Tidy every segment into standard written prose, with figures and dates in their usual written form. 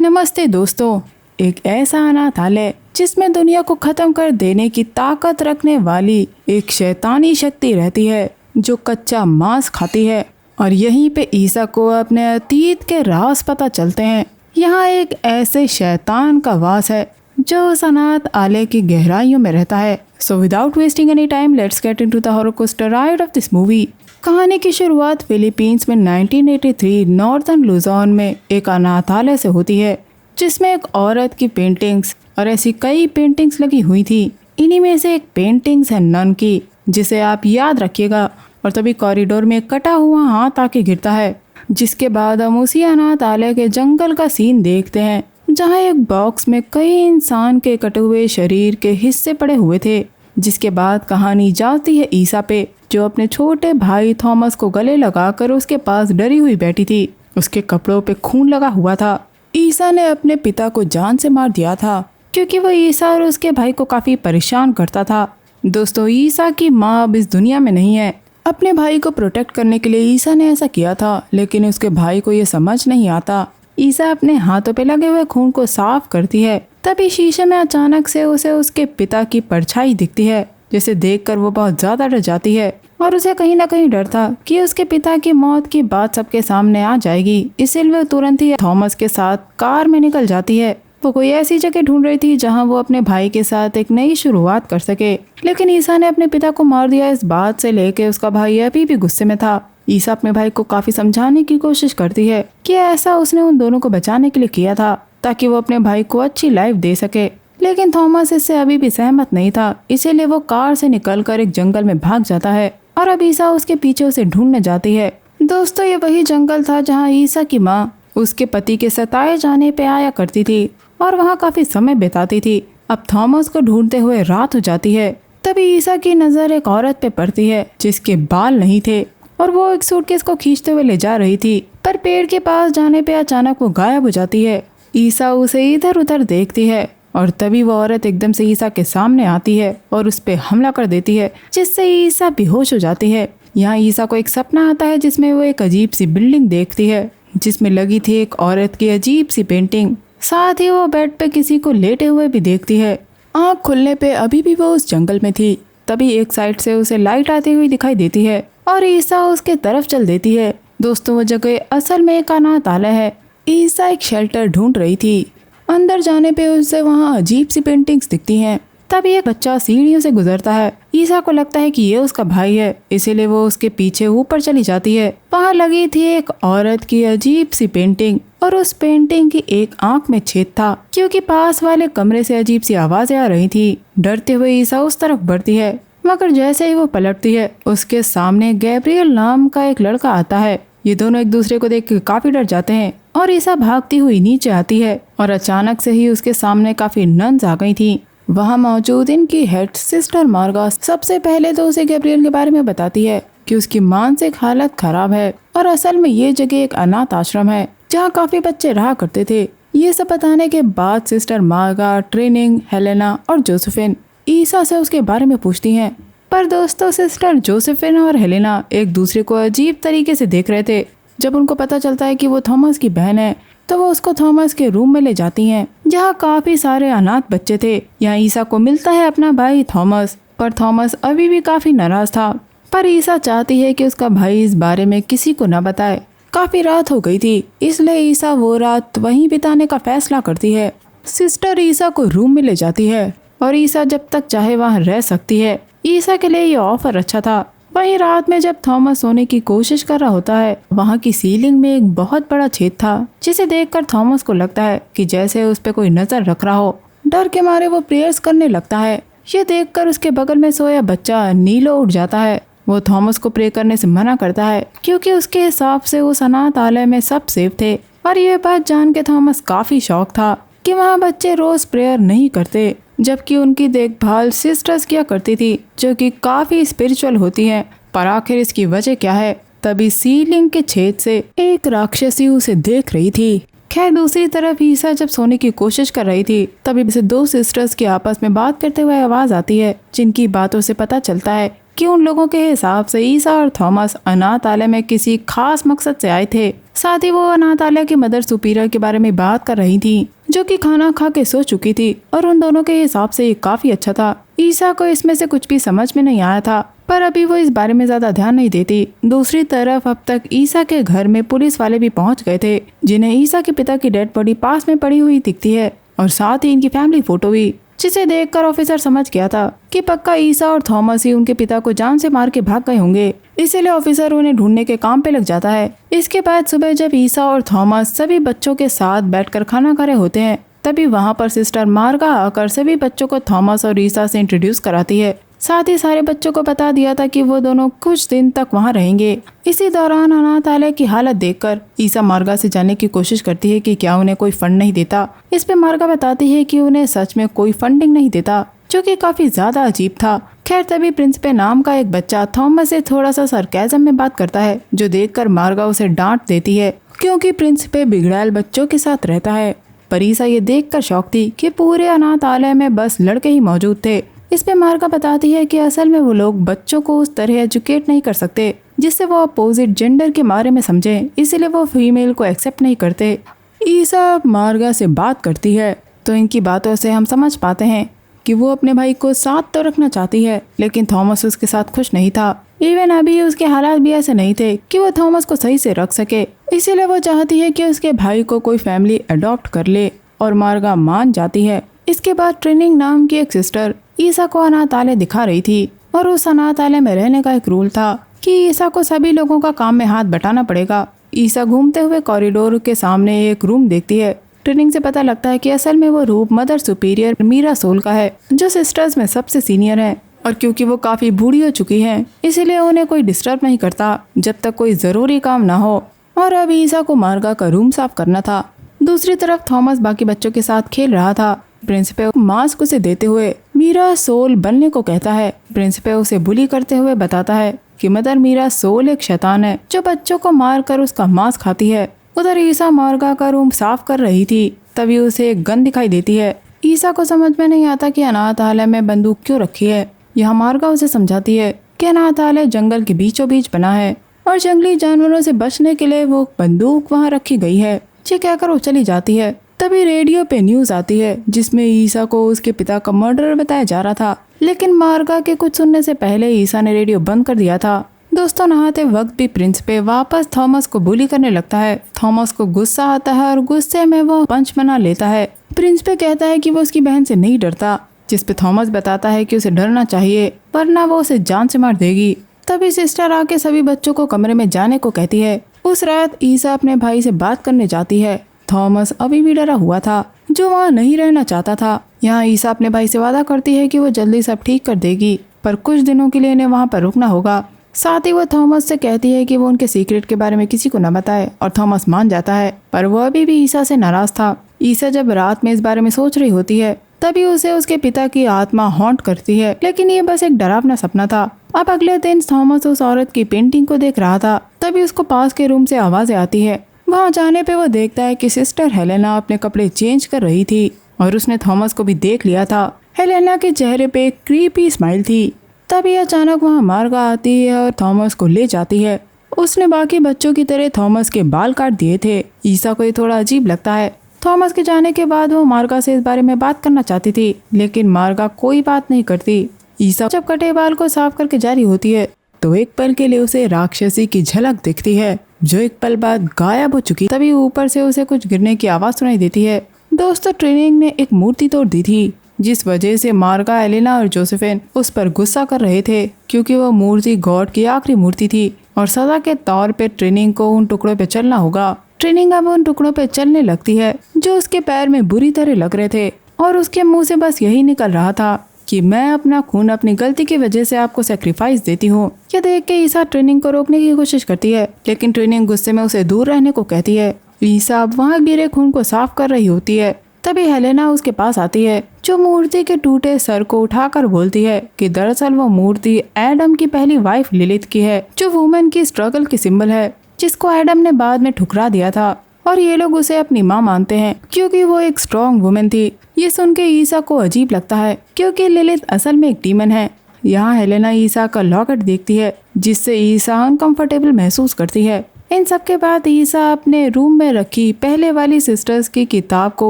नमस्ते दोस्तों। एक ऐसा अनाथालय जिसमें दुनिया को खत्म कर देने की ताकत रखने वाली एक शैतानी शक्ति रहती है जो कच्चा मांस खाती है, और यहीं पे ईसा को अपने अतीत के राज पता चलते हैं। यहाँ एक ऐसे शैतान का वास है जो उस अनाथालय की गहराइयों में रहता है। So without wasting any time, let's get into the horror coaster ride of this movie. कहानी की शुरुआत फिलीपींस में 1983 नॉर्थर्न लुजॉन में एक अनाथालय से होती है, जिसमें एक औरत की पेंटिंग्स और ऐसी कई पेंटिंग्स लगी हुई थी। इन्हीं में से एक पेंटिंग्स है नन की, जिसे आप याद रखिएगा। और तभी कॉरिडोर में कटा हुआ हाथ आके गिरता है, जिसके बाद हम उसी अनाथालय के जंगल का सीन देखते हैं, जहाँ एक बॉक्स में कई इंसान के कटे हुए शरीर के हिस्से पड़े हुए थे। जिसके बाद कहानी जाती है ईसा पे, जो अपने छोटे भाई थॉमस को गले लगाकर उसके पास डरी हुई बैठी थी। उसके कपड़ों पे खून लगा हुआ था। ईसा ने अपने पिता को जान से मार दिया था, क्योंकि वो ईसा और उसके भाई को काफी परेशान करता था। दोस्तों, ईसा की माँ अब इस दुनिया में नहीं है। अपने भाई को प्रोटेक्ट करने के लिए ईसा ने ऐसा किया था, लेकिन उसके भाई को ये समझ नहीं आता। ईसा अपने हाथों पे लगे हुए खून को साफ करती है, तभी शीशे में अचानक से उसे उसके पिता की परछाई दिखती है, जिसे देखकर वो बहुत ज्यादा डर जाती है। और उसे कहीं ना कहीं डर था कि उसके पिता की मौत की बात सबके सामने आ जाएगी, इसलिए वो तुरंत ही थॉमस के साथ कार में निकल जाती है। वो कोई ऐसी जगह ढूंढ रही थी जहां वो अपने भाई के साथ एक नई शुरुआत कर सके। लेकिन ईसा ने अपने पिता को मार दिया, इस बात से लेके उसका भाई अभी भी गुस्से में था। ईसा अपने भाई को काफी समझाने की कोशिश करती है कि ऐसा उसने उन दोनों को बचाने के लिए किया था, ताकि वो अपने भाई को अच्छी लाइफ दे सके। लेकिन थॉमस इससे अभी भी सहमत नहीं था, इसीलिए वो कार से निकलकर एक जंगल में भाग जाता है, और अब ईसा उसके पीछे उसे ढूंढने जाती है। दोस्तों, ये वही जंगल था जहाँ ईसा की माँ उसके पति के सताए जाने पे आया करती थी और वहाँ काफी समय बिताती थी। अब थॉमस को ढूंढते हुए रात हो जाती है, तभी ईसा की नजर एक औरत पे पड़ती है जिसके बाल नहीं थे, और वो एक सूटकेस को खींचते हुए ले जा रही थी। पर पेड़ के पास जाने पे अचानक वो गायब हो जाती है। ईसा उसे इधर उधर देखती है, और तभी वो औरत एकदम से ईसा के सामने आती है और उस पे हमला कर देती है, जिससे ईसा बेहोश हो जाती है। यहाँ ईसा को एक सपना आता है जिसमें वो एक अजीब सी बिल्डिंग देखती है, जिसमें लगी थी एक औरत की अजीब सी पेंटिंग। साथ ही वो बेड पे किसी को लेटे हुए भी देखती है। आँख खुलने पे अभी भी वो उस जंगल में थी। तभी एक साइड से उसे लाइट आती हुई दिखाई देती है और ईसा उसके तरफ चल देती है। दोस्तों, वो जगह असल में एक अनाथालय है। ईसा एक शेल्टर ढूंढ रही थी। अंदर जाने पे उसे वहाँ अजीब सी पेंटिंग्स दिखती हैं। तभी एक बच्चा सीढ़ियों से गुजरता है। ईसा को लगता है कि ये उसका भाई है, इसीलिए वो उसके पीछे ऊपर चली जाती है। वहाँ लगी थी एक औरत की अजीब सी पेंटिंग, और उस पेंटिंग की एक आंख में छेद था, क्योंकि पास वाले कमरे से अजीब सी आवाजें आ रही थी। डरते हुए ईसा उस तरफ बढ़ती है, मगर जैसे ही वो पलटती है, उसके सामने गैब्रियल नाम का एक लड़का आता है। ये दोनों एक दूसरे को देख काफी डर जाते हैं, और ईसा भागती हुई नीचे आती है, और अचानक से ही उसके सामने काफी नन्स आ गई थी। वहाँ मौजूद इनकी हेड सिस्टर मार्गा सबसे पहले तो उसे गैब्रियल के बारे में बताती है कि उसकी मानसिक हालत खराब है, और असल में ये जगह एक अनाथ आश्रम है जहाँ काफी बच्चे रहा करते थे। ये सब बताने के बाद सिस्टर मार्गा, ट्रेनिंग, हेलेना और जोसेफिन ईसा से उसके बारे में पूछती हैं। पर दोस्तों, सिस्टर जोसेफिन और हेलेना एक दूसरे को अजीब तरीके से देख रहे थे। जब उनको पता चलता है कि वो थॉमस की बहन है, तो वो उसको थॉमस के रूम में ले जाती हैं, जहाँ काफी सारे अनाथ बच्चे थे। यहाँ ईसा को मिलता है अपना भाई थॉमस, पर थॉमस अभी भी काफी नाराज था। पर ईसा चाहती है कि उसका भाई इस बारे में किसी को न बताए। काफी रात हो गई थी, इसलिए ईसा वो रात वहीं बिताने का फैसला करती है। सिस्टर ईसा को रूम में ले जाती है, और ईसा जब तक चाहे वहाँ रह सकती है। ईसा के लिए ये ऑफर अच्छा था। वहीं रात में जब थॉमस सोने की कोशिश कर रहा होता है, वहाँ की सीलिंग में एक बहुत बड़ा छेद था, जिसे देखकर थॉमस को लगता है कि जैसे उस पे कोई नजर रख रहा हो। डर के मारे वो प्रेयर्स करने लगता है। ये देखकर उसके बगल में सोया बच्चा नीलो उठ जाता है। वो थॉमस को प्रे करने से मना करता है, क्योंकि उसके हिसाब से उस अनाथालय में सब सेफ थे। और ये बात जान के थॉमस काफी शौक था कि वहाँ बच्चे रोज प्रेयर नहीं करते, जबकि उनकी देखभाल सिस्टर्स किया करती थी, जो कि काफी स्पिरिचुअल होती हैं। पर आखिर इसकी वजह क्या है? तभी सीलिंग के छेद से एक राक्षसी उसे देख रही थी। खैर, दूसरी तरफ ईसा जब सोने की कोशिश कर रही थी, तभी से दो सिस्टर्स की आपस में बात करते हुए आवाज आती है, जिनकी बातों से पता चलता है कि उन लोगों के हिसाब से ईसा और थॉमस अनाथालय में किसी खास मकसद से आए थे। साथ ही वो अनाथालय की मदर सुपीरियर के बारे में बात कर रही थी, जो कि खाना खा के सो चुकी थी और उन दोनों के हिसाब से ये काफी अच्छा था। ईसा को इसमें से कुछ भी समझ में नहीं आया था, पर अभी वो इस बारे में ज्यादा ध्यान नहीं देती। दूसरी तरफ अब तक ईसा के घर में पुलिस वाले भी पहुंच गए थे, जिन्हें ईसा के पिता की डेड बॉडी पास में पड़ी हुई दिखती है और साथ ही इनकी फैमिली फोटो भी, जिसे देखकर ऑफिसर समझ गया था कि पक्का ईसा और थॉमस ही उनके पिता को जान से मार के भाग गए होंगे। इसीलिए ऑफिसर उन्हें ढूंढने के काम पे लग जाता है। इसके बाद सुबह जब ईसा और थॉमस सभी बच्चों के साथ बैठकर खाना खा रहे होते हैं, तभी वहाँ पर सिस्टर मार्गा आकर सभी बच्चों को थॉमस और ईसा से इंट्रोड्यूस कराती है। साथ ही सारे बच्चों को बता दिया था कि वो दोनों कुछ दिन तक वहाँ रहेंगे। इसी दौरान अनाथालय की हालत देखकर ईसा मार्गा से जानने की कोशिश करती है कि क्या उन्हें कोई फंड नहीं देता। इस पे मार्गा बताती है कि उन्हें सच में कोई फंडिंग नहीं देता, जो कि काफी ज्यादा अजीब था। खैर तभी प्रिंसिपे नाम का एक बच्चा थॉमस से थोड़ा सा सरकाज़म में बात करता है, जो देखकर मार्गा उसे डांट देती है, क्योंकि प्रिंसिपे बिगड़ैल बच्चों के साथ रहता है। पर ईसा ये देखकर शौक थी कि पूरे अनाथालय में बस लड़के ही मौजूद थे। इस पे मार्गा बताती है कि असल में वो लोग बच्चों को उस तरह एजुकेट नहीं कर सकते जिससे वो अपोजिट जेंडर के बारे में समझें, इसीलिए वो फीमेल को एक्सेप्ट नहीं करते। ईसा मार्गा से बात करती है तो इनकी बातों से हम समझ पाते हैं कि वो अपने भाई को साथ तो रखना चाहती है, लेकिन थॉमस उसके साथ खुश नहीं था। इवन अभी उसके हालात भी ऐसे नहीं थे कि वो थॉमस को सही से रख सके, इसीलिए वो चाहती है कि उसके भाई को कोई फैमिली अडॉप्ट कर ले और मार्गा मान जाती है। इसके बाद ट्रेनिंग नाम की एक सिस्टर ईसा को अनाथालय दिखा रही थी और उस अनाथालय में रहने का एक रूल था कि ईसा को सभी लोगों का काम में हाथ बटाना पड़ेगा। ईसा घूमते हुए कॉरिडोर के सामने एक रूम देखती है। ट्रेनिंग से पता लगता है कि असल में वो रूम मदर सुपीरियर मीरा सोल का है, जो सिस्टर्स में सबसे सीनियर है। और क्योंकि वो काफी बूढ़ी हो चुकी हैं, इसीलिए उन्हें कोई डिस्टर्ब नहीं करता जब तक कोई जरूरी काम ना हो। और अब ईसा को मार्गा का रूम साफ करना था। दूसरी तरफ थॉमस बाकी बच्चों के साथ खेल रहा था। प्रिंसिपल मास्क उसे देते हुए मीरा सोल बनने को कहता है। प्रिंसिपल उसे बुली करते हुए बताता है कि मदर मीरा सोल एक शैतान है जो बच्चों को मारकर उसका मांस खाती है। उधर ईसा मार्गा का रूम साफ कर रही थी, तभी उसे एक गन दिखाई देती है। ईसा को समझ में नहीं आता कि अनाथालय में बंदूक क्यों रखी है। यहाँ मार्गा उसे समझाती है कि अनाथालय जंगल के बीचों बीच बना है और जंगली जानवरों से बचने के लिए वो बंदूक वहाँ रखी गई है। ये कहकर वो चली जाती है। तभी रेडियो पे न्यूज आती है जिसमें ईसा को उसके पिता का मर्डर बताया जा रहा था, लेकिन मार्गा के कुछ सुनने से पहले ईसा ने रेडियो बंद कर दिया था। दोस्तों नहाते वक्त भी प्रिंसिपल वापस थॉमस को बुली करने लगता है। थॉमस को गुस्सा आता है और गुस्से में वो पंच बना लेता है। प्रिंसिपल कहता है कि वो उसकी बहन से नहीं डरता, जिस पे थॉमस बताता है कि उसे डरना चाहिए वरना वो उसे जान से मार देगी। तभी सिस्टर आके सभी बच्चों को कमरे में जाने को कहती है। उस रात ईसा अपने भाई से बात करने जाती है। थॉमस अभी भी डरा हुआ था, जो वहाँ नहीं रहना चाहता था। यहाँ ईसा अपने भाई से वादा करती है कि वो जल्दी सब ठीक कर देगी, पर कुछ दिनों के लिए इन्हें वहाँ पर रुकना होगा। साथ ही वो थॉमस से कहती है कि वो उनके सीक्रेट के बारे में किसी को न बताए, और थॉमस मान जाता है। पर वो अभी भी ईसा से नाराज था। ईसा जब रात में इस बारे में सोच रही होती है, तभी उसे उसके पिता की आत्मा हॉन्ट करती है, लेकिन ये बस एक डरावना सपना था। अब अगले दिन थॉमस उस औरत की पेंटिंग को देख रहा था, तभी उसको पास के रूम से आवाजें आती है। वहाँ जाने पे वो देखता है कि सिस्टर हेलेना अपने कपड़े चेंज कर रही थी और उसने थॉमस को भी देख लिया था। हेलेना के चेहरे पे एक क्रीपी स्माइल थी। तभी अचानक वहाँ मार्गा आती है और थॉमस को ले जाती है। उसने बाकी बच्चों की तरह थॉमस के बाल काट दिए थे। ईसा को ये थोड़ा अजीब लगता है। थॉमस के जाने के बाद वो मार्गा से इस बारे में बात करना चाहती थी, लेकिन मार्गा कोई बात नहीं करती। ईसा जब कटे बाल को साफ करके जा रही होती है तो एक पल के लिए उसे राक्षसी की झलक दिखती है, जो एक पल बाद गायब हो चुकी। तभी ऊपर से उसे कुछ गिरने की आवाज सुनाई देती है। दोस्तों ट्रेनिंग ने एक मूर्ति तोड़ दी थी, जिस वजह से मार्गा, एलेना और जोसेफिन उस पर गुस्सा कर रहे थे, क्योंकि वो मूर्ति गॉड की आखिरी मूर्ति थी और सजा के तौर पे ट्रेनिंग को उन टुकड़ों पे चलना होगा। ट्रेनिंग अब उन टुकड़ों पे चलने लगती है जो उसके पैर में बुरी तरह लग रहे थे, और उसके मुंह से बस यही निकल रहा था कि मैं अपना खून अपनी गलती की वजह से आपको सेक्रीफाइस देती हूँ। यह देख के ईसा ट्रेनिंग को रोकने की कोशिश करती है, लेकिन ट्रेनिंग गुस्से में उसे दूर रहने को कहती है। ईसा अब वहाँ गिरे खून को साफ कर रही होती है। तभी हेलेना उसके पास आती है, जो मूर्ति के टूटे सर को उठाकर बोलती है कि दरअसल वो मूर्ति एडम की पहली वाइफ लिलिथ की है, जो वुमेन की स्ट्रगल की सिंबल है, जिसको एडम ने बाद में ठुकरा दिया था। और ये लोग उसे अपनी माँ मानते हैं क्योंकि वो एक स्ट्रॉन्ग वुमेन थी। ये सुन के ईसा को अजीब लगता है क्योंकि लिलिथ असल में एक डीमन है। यहाँ हेलेना ईसा का लॉकेट देखती है, जिससे ईसा अनकंफर्टेबल महसूस करती है। इन सब के बाद ईसा अपने रूम में रखी पहले वाली सिस्टर्स की किताब को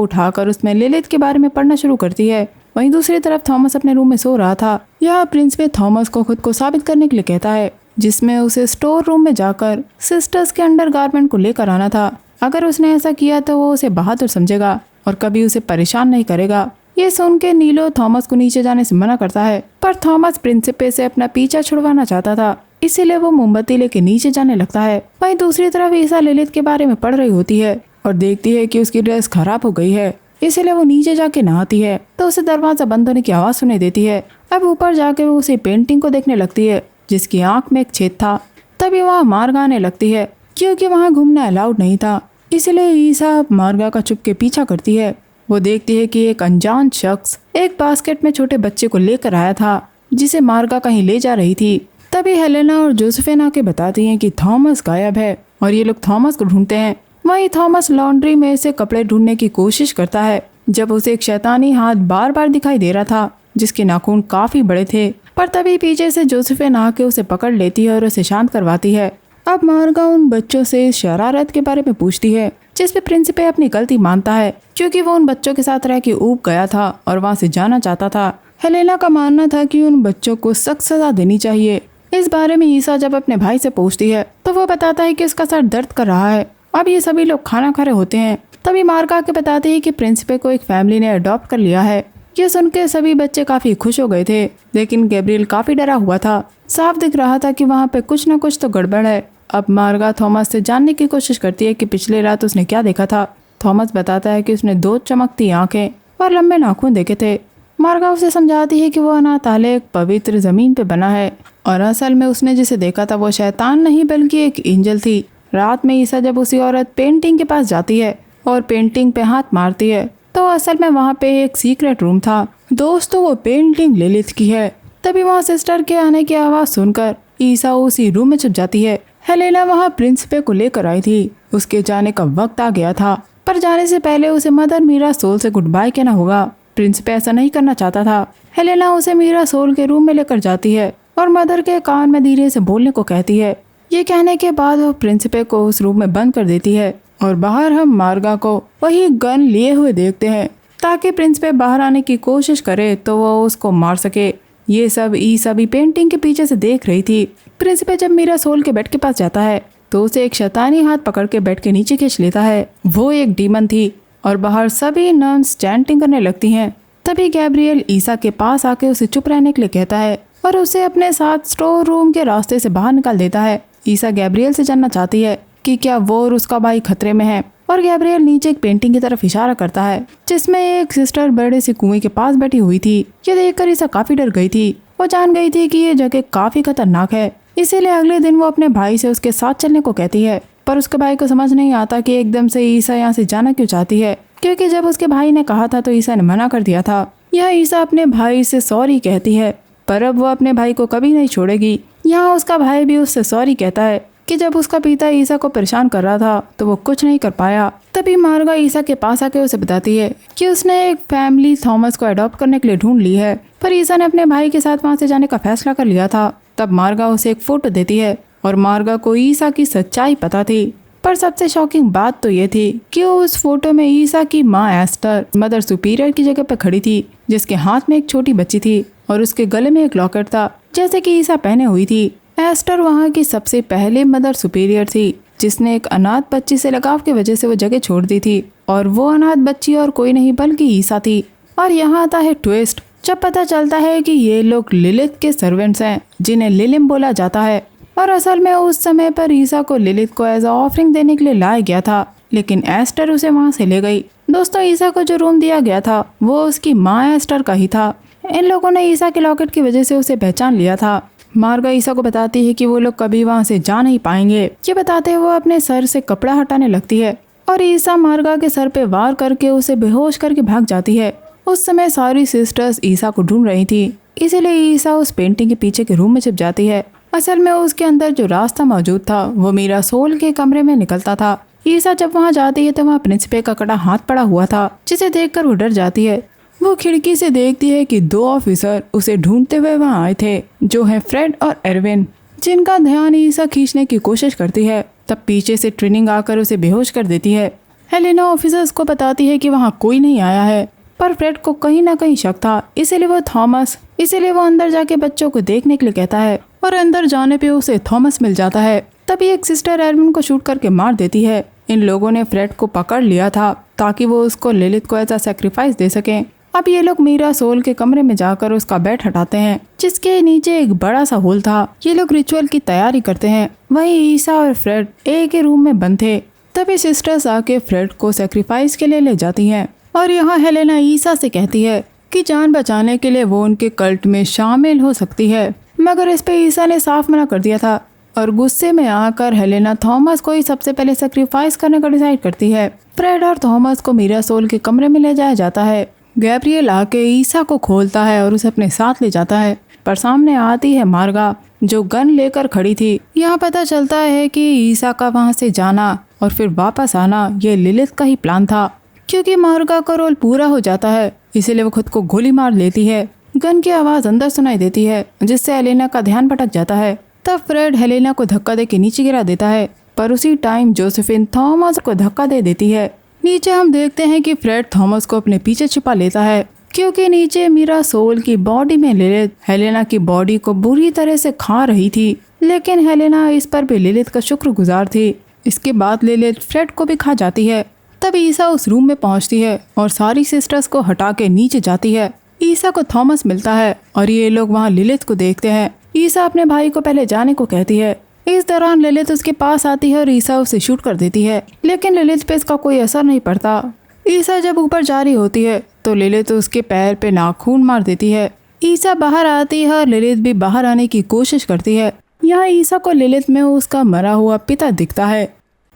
उठाकर उसमें लिलिथ के बारे में पढ़ना शुरू करती है। वहीं दूसरी तरफ थॉमस अपने रूम में सो रहा था। यह प्रिंसिपल थॉमस को खुद को साबित करने के लिए कहता है, जिसमें उसे स्टोर रूम में जाकर सिस्टर्स के अंडरगारमेंट को लेकर आना था। अगर उसने ऐसा किया तो वो उसे बहादुर समझेगा और कभी उसे परेशान नहीं करेगा। ये सुन के नीलो थॉमस को नीचे जाने से मना करता है, पर थॉमस प्रिंसिपल से अपना पीछा छुड़वाना चाहता था, इसीलिए वो मोमबत्ती लेके नीचे जाने लगता है। वहीं दूसरी तरफ ईसा लिलिथ के बारे में पढ़ रही होती है और देखती है कि उसकी ड्रेस खराब हो गई है, इसीलिए वो नीचे जाके नहाती है तो उसे दरवाजा बंद होने की आवाज सुनाई देती है। अब ऊपर जाके वो उसी पेंटिंग को देखने लगती है जिसकी आंख में एक छेद था। तभी वहाँ मार्गा आने लगती है, क्योंकि वहाँ घूमना अलाउड नहीं था, इसलिए ईसा मार्गा का चुप के पीछा करती है। वो देखती है कि एक अनजान शख्स एक बास्केट में छोटे बच्चे को लेकर आया था, जिसे मार्गा कहीं ले जा रही थी। तभी हेलेना और जोसेफिन आके बताती हैं कि थॉमस गायब है और ये लोग थॉमस को ढूंढते हैं। वहीं थॉमस लॉन्ड्री में से कपड़े ढूंढने की कोशिश करता है जब उसे एक शैतानी हाथ बार बार दिखाई दे रहा था जिसके नाखून काफी बड़े थे। पर तभी पीछे से जोसेफिन आके उसे पकड़ लेती है और उसे शांत करवाती है। अब मार्गा उन बच्चों से शरारत के बारे में पूछती है, जिसपे प्रिंसिपल अपनी गलती मानता है क्योंकि वो उन बच्चों के साथ रह के ऊब गया था और वहाँ से जाना चाहता था। हेलेना का मानना था कि उन बच्चों को सख्त सजा देनी चाहिए। इस बारे में ईसा जब अपने भाई से पूछती है तो वो बताता है कि उसका सर दर्द कर रहा है। अब ये सभी लोग खाना खा रहे होते हैं। तभी मार्गा के बताते हैं कि प्रिंसिपल को एक फैमिली ने अडॉप्ट कर लिया है। ये सुन के सभी बच्चे काफी खुश हो गए थे, लेकिन गैब्रियल काफी डरा हुआ था। साफ दिख रहा था कि वहाँ पे कुछ न कुछ तो गड़बड़ है। अब मार्गा थॉमस से जानने की कोशिश करती है कि पिछले रात उसने क्या देखा था। थॉमस बताता है कि उसने 2 चमकती आंखें और लंबे नाखून देखे थे। मार्गा उसे समझाती है कि वो अनाथालय एक पवित्र जमीन पे बना है और असल में उसने जिसे देखा था वो शैतान नहीं बल्कि एक एंजल थी। रात में ईसा जब उसी औरत पेंटिंग के पास जाती है और पेंटिंग पे हाथ मारती है तो असल में वहाँ पे एक सीक्रेट रूम था। दोस्तों वो पेंटिंग लिलिथ की है। तभी वहाँ सिस्टर के आने की आवाज सुनकर ईसा उसी रूम में छुप जाती है। हेलेना वहाँ प्रिंसिपल को लेकर आई थी। उसके जाने का वक्त आ गया था, पर जाने से पहले उसे मदर मीरा सोल से गुड बाय कहना होगा। प्रिंसिपल ऐसा नहीं करना चाहता था। हेलेना उसे मीरा सोल के रूम में लेकर जाती है और मदर के कान में धीरे से बोलने को कहती है। ये कहने के बाद वो प्रिंसिपल को उस रूम में बंद कर देती है और बाहर हम मार्गा को वही गन लिए हुए देखते हैं ताकि प्रिंसिपल बाहर आने की कोशिश करे तो वो उसको मार सके। ये सब ईसा भी पेंटिंग के पीछे से देख रही थी। प्रिंसिपल जब मीरा सोल के बेड के पास जाता है तो उसे एक शैतानी हाथ पकड़ के बेड के नीचे खींच लेता है। वो एक डीमन थी और बाहर सभी नर्स चैंटिंग करने लगती हैं। तभी गैब्रियल ईसा के पास आके उसे चुप रहने के लिए कहता है और उसे अपने साथ स्टोर रूम के रास्ते से बाहर निकाल देता है। ईसा गैब्रियल से जानना चाहती है कि क्या वो और उसका भाई खतरे में है और गैब्रियल नीचे एक पेंटिंग की तरफ इशारा करता है जिसमें एक सिस्टर बड़े से कुएं के पास बैठी हुई थी। ये देखकर ईसा काफी डर गई थी। वो जान गई थी कि ये जगह काफी खतरनाक है, इसीलिए अगले दिन वो अपने भाई से उसके साथ चलने को कहती है। पर उसके भाई को समझ नहीं आता कि एकदम से ईसा यहाँ से जाना क्यों चाहती है, क्योंकि जब उसके भाई ने कहा था तो ईसा ने मना कर दिया था। यह ईसा अपने भाई से सॉरी कहती है, पर अब वो अपने भाई को कभी नहीं छोड़ेगी। यहाँ उसका भाई भी उससे सॉरी कहता है कि जब उसका पिता ईसा को परेशान कर रहा था तो वो कुछ नहीं कर पाया। तभी मार्गा ईसा के पास आके उसे बताती है कि उसने एक फैमिली थॉमस को अडॉप्ट करने के लिए ढूंढ ली है, पर ईसा ने अपने भाई के साथ वहाँ से जाने का फैसला कर लिया था। तब मार्गा उसे एक फोटो देती है और मार्गा को ईसा की सच्चाई पता थी। पर सबसे शॉकिंग बात तो ये थी कि उस फोटो में ईसा की माँ एस्टर मदर सुपीरियर की जगह पर खड़ी थी, जिसके हाथ में एक छोटी बच्ची थी और उसके गले में एक लॉकेट था जैसे कि ईसा पहने हुई थी। एस्टर वहाँ की सबसे पहले मदर सुपीरियर थी जिसने एक अनाथ बच्ची से लगाव की वजह से वो जगह छोड़ दी थी, और वो अनाथ बच्ची और कोई नहीं बल्कि ईसा थी। और यहाँ आता है ट्विस्ट, जब पता चलता है कि ये लोग लिलिथ के सर्वेंट्स हैं जिन्हें लिलिम बोला जाता है, और असल में उस समय पर ईसा को लिलिथ को एज ऑफरिंग देने के लिए लाया गया था, लेकिन एस्टर उसे वहाँ से ले गई। दोस्तों ईसा को जो रूम दिया गया था वो उसकी माँ एस्टर का ही था। इन लोगों ने ईसा के लॉकेट की वजह से उसे पहचान लिया था। मार्गा ईसा को बताती है कि वो लोग कभी वहाँ से जा नहीं पाएंगे। ये बताते हुए वो अपने सर से कपड़ा हटाने लगती है और ईसा मार्गा के सर पे वार करके उसे बेहोश करके भाग जाती है। उस समय सारी सिस्टर्स ईसा को ढूंढ रही थी, इसीलिए ईसा उस पेंटिंग के पीछे के रूम में छिप जाती है। असल में उसके अंदर जो रास्ता मौजूद था वो मीरा सोल के कमरे में निकलता था। ईसा जब वहाँ जाती है तो वहाँ प्रिंसिपल का कड़ा हाथ पड़ा हुआ था, जिसे देखकर वो डर जाती है। वो खिड़की से देखती है कि 2 ऑफिसर उसे ढूंढते हुए वहाँ आए थे, जो है फ्रेड और एरविन। जिनका ध्यान ईसा खींचने की कोशिश करती है। तब पीछे से ट्रेनिंग आकर उसे बेहोश कर देती है। हेलेना ऑफिसर्स को बताती है कि वहाँ कोई नहीं आया है, पर फ्रेड को कहीं ना कहीं शक था, इसीलिए वो अंदर जाके बच्चों को देखने के लिए कहता है और अंदर जाने पे उसे थॉमस मिल जाता है। तभी एक सिस्टर एडमिन को शूट करके मार देती है। इन लोगों ने फ्रेड को पकड़ लिया था ताकि वो उसको लिलिथ को ऐसा सेक्रीफाइस दे सकें। अब ये लोग मीरा सोल के कमरे में जाकर उसका बेड हटाते हैं, जिसके नीचे एक बड़ा सा होल था। ये लोग रिचुअल की तैयारी करते हैं। वहीं ईसा और फ्रेड एक ही रूम में बंद थे। तभी सिस्टर्स आके फ्रेड को सेक्रीफाइस के लिए ले जाती हैं और यहाँ हेलेना ईसा से कहती है कि जान बचाने के लिए वो उनके कल्ट में शामिल हो सकती है, मगर इस पे ईसा ने साफ मना कर दिया था और गुस्से में आकर हेलेना थॉमस को ही सबसे पहले सेक्रीफाइस करने का डिसाइड करती है। फ्रेड और थॉमस को मीरा सोल के कमरे में ले जाया जाता है। गैब्रियल आके ईसा को खोलता है और उसे अपने साथ ले जाता है, पर सामने आती है मार्गा जो गन लेकर खड़ी थी। यहाँ पता चलता है कि ईसा का वहाँ से जाना और फिर वापस आना ये लिलिथ का ही प्लान था। क्योंकि मार्गा का रोल पूरा हो जाता है, इसीलिए वो खुद को गोली मार लेती है। गन की आवाज अंदर सुनाई देती है, जिससे हेलेना का ध्यान भटक जाता है। तब फ्रेड हेलेना को धक्का दे के नीचे गिरा देता है, पर उसी टाइम जोसेफिन थॉमस को धक्का दे देती है। नीचे हम देखते हैं कि फ्रेड थॉमस को अपने पीछे छिपा लेता है, क्योंकि नीचे मीरा सोल की बॉडी में लिलिथ हेलेना की बॉडी को बुरी तरह से खा रही थी। लेकिन हेलेना इस पर भी लिलिथ का शुक्रगुजार थी। इसके बाद लिलिथ फ्रेड को भी खा जाती है। तब ईसा उस रूम में पहुंचती है और सारी सिस्टर्स को हटा के नीचे जाती है। ईसा को थॉमस मिलता है और ये लोग वहाँ लिलिथ को देखते हैं। ईसा अपने भाई को पहले जाने को कहती है। इस दौरान लिलिथ उसके पास आती है और ईसा उसे शूट कर देती है, लेकिन लिलिथ पे इसका कोई असर नहीं पड़ता। ईसा जब ऊपर जा रही होती है तो लिलिथ उसके पैर पे नाखून मार देती है। ईसा बाहर आती है और लिलिथ भी बाहर आने की कोशिश करती है। यहाँ ईसा को लिलिथ में उसका मरा हुआ पिता दिखता है।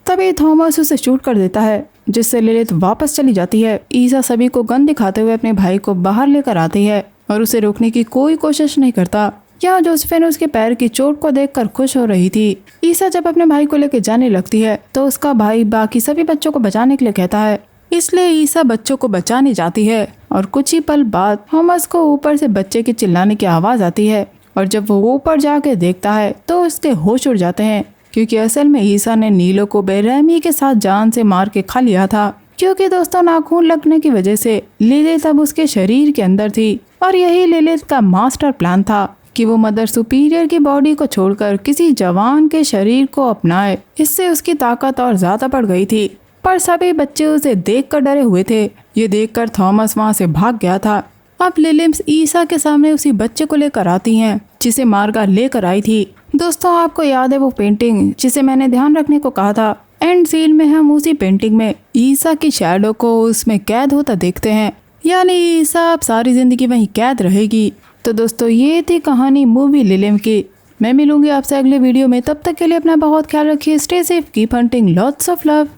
तभी थॉमस उसे शूट कर देता है, जिससे लिलिथ वापस चली जाती है। ईसा सभी को गन दिखाते हुए अपने भाई को बाहर लेकर आती है और उसे रोकने की कोई कोशिश नहीं करता। यहाँ जोसेफिन उसके पैर की चोट को देखकर खुश हो रही थी। ईसा जब अपने भाई को लेकर जाने लगती है तो उसका भाई बाकी सभी बच्चों को बचाने के लिए कहता है, इसलिए ईसा बच्चों को बचाने जाती है और कुछ ही पल बाद थॉमस को ऊपर से बच्चे के चिल्लाने की आवाज आती है और जब वो ऊपर जाके देखता है तो उसके होश उड़ जाते हैं, क्योंकि असल में ईसा ने नीलो को बेरहमी के साथ जान से मार के खा लिया था। क्योंकि दोस्तों नाखून लगने की वजह से लिलिथ अब उसके शरीर के अंदर थी और यही लिलिथ का मास्टर प्लान था कि वो मदर सुपीरियर की बॉडी को छोड़कर किसी जवान के शरीर को अपनाए। इससे उसकी ताकत और ज्यादा बढ़ गई थी, पर सभी बच्चे उसे देखकर डरे हुए थे। ये देखकर थॉमस वहाँ से भाग गया था। अब लिलिथ ईसा के सामने उसी बच्चे को लेकर आती हैं जिसे मार्गा लेकर आई थी। दोस्तों आपको याद है वो पेंटिंग जिसे मैंने ध्यान रखने को कहा था? एंड सीन में हम उसी पेंटिंग में ईसा की शैडो को उसमें कैद होता देखते हैं, यानी ईसा अब सारी जिंदगी वहीं कैद रहेगी। तो दोस्तों ये थी कहानी मूवी लिलिथ की। मैं मिलूंगी आपसे अगले वीडियो में, तब तक के लिए अपना बहुत ख्याल रखिए। Stay safe, keep hunting, lots of love.